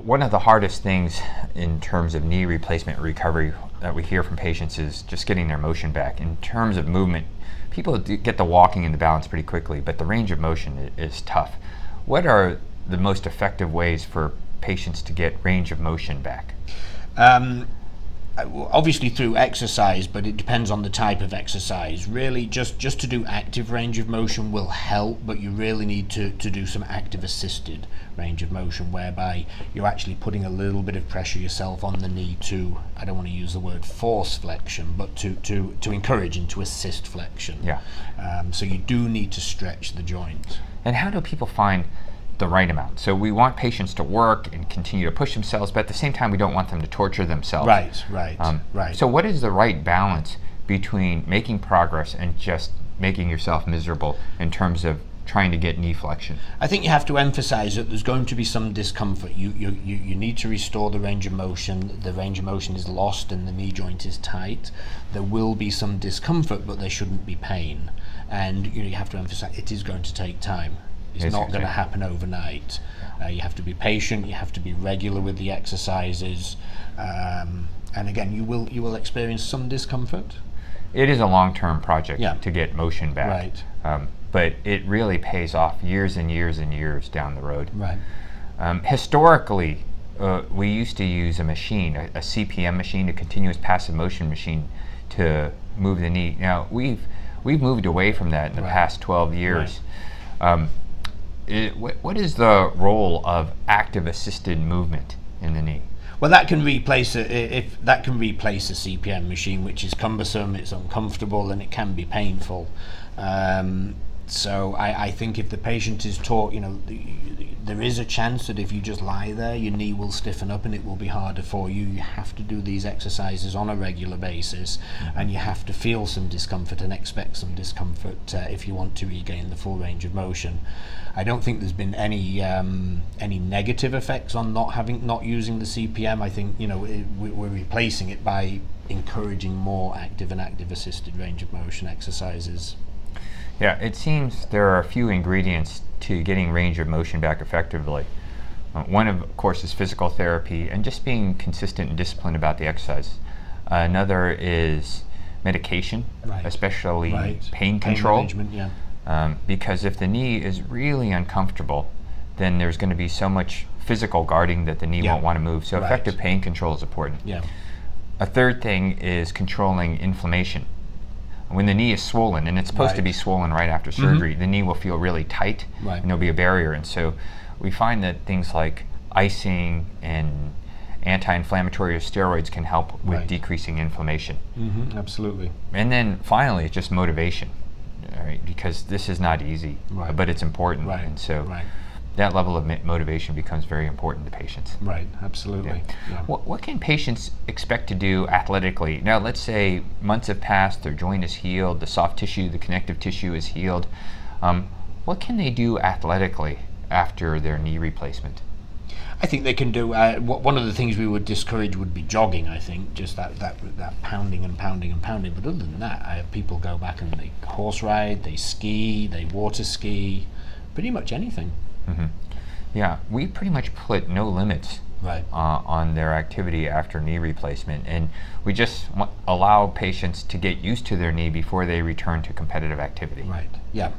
One of the hardest things in terms of knee replacement recovery that we hear from patients is just getting their motion back. In terms of movement, people get the walking and the balance pretty quickly, but the range of motion is tough. What are the most effective ways for patients to get range of motion back? Obviously through exercise, but it depends on the type of exercise. Really, just to do active range of motion will help, but you really need to do some active assisted range of motion, whereby you're actually putting a little bit of pressure yourself on the knee to, I don't want to use the word force flexion, but to encourage and to assist flexion. Yeah. So you do need to stretch the joint. And how do people find the right amount? So we want patients to work and continue to push themselves, but at the same time we don't want them to torture themselves. Right. So what is the right balance between making progress and just making yourself miserable in terms of trying to get knee flexion? I think you have to emphasize that there's going to be some discomfort. You need to restore the range of motion. The range of motion is lost and the knee joint is tight. There will be some discomfort, but there shouldn't be pain. And you have to emphasize it is going to take time. It's not going to happen overnight. You have to be patient. You have to be regular with the exercises, and again, you will experience some discomfort. It is a long-term project to get motion back, right? But it really pays off years and years and years down the road. Right. Historically, we used to use a machine, a CPM machine, a continuous passive motion machine, to move the knee. Now we've moved away from that in the past 12 years. Right. What is the role of active assisted movement in the knee? Well, that can replace a CPM machine, which is cumbersome, it's uncomfortable, and it can be painful. So I think if the patient is taught, there is a chance that if you just lie there, your knee will stiffen up and it will be harder for you. You have to do these exercises on a regular basis, and you have to feel some discomfort and expect some discomfort if you want to regain the full range of motion. I don't think there's been any negative effects on not using the CPM. I think we're replacing it by encouraging more active and active assisted range of motion exercises. Yeah, it seems there are a few ingredients to getting range of motion back effectively. One, of course, is physical therapy and just being consistent and disciplined about the exercise. Another is medication, especially pain control. Pain management, because if the knee is really uncomfortable, then there's going to be so much physical guarding that the knee won't want to move. So effective pain control is important. Yeah. A third thing is controlling inflammation. When the knee is swollen, and it's supposed to be swollen right after surgery, the knee will feel really tight, and there'll be a barrier. And so we find that things like icing and anti-inflammatory steroids can help with decreasing inflammation. Absolutely. And then finally, it's just motivation, because this is not easy, but it's important. And so that level of motivation becomes very important to patients. Right, absolutely. Yeah. What can patients expect to do athletically? Now, let's say months have passed, their joint is healed, the soft tissue, the connective tissue is healed. What can they do athletically after their knee replacement? I think they can do, one of the things we would discourage would be jogging, I think, just that pounding and pounding and pounding. But other than that, people go back and they horse ride, they ski, they water ski, pretty much anything. Yeah, we pretty much put no limits on their activity after knee replacement, and we just allow patients to get used to their knee before they return to competitive activity. Right, yeah.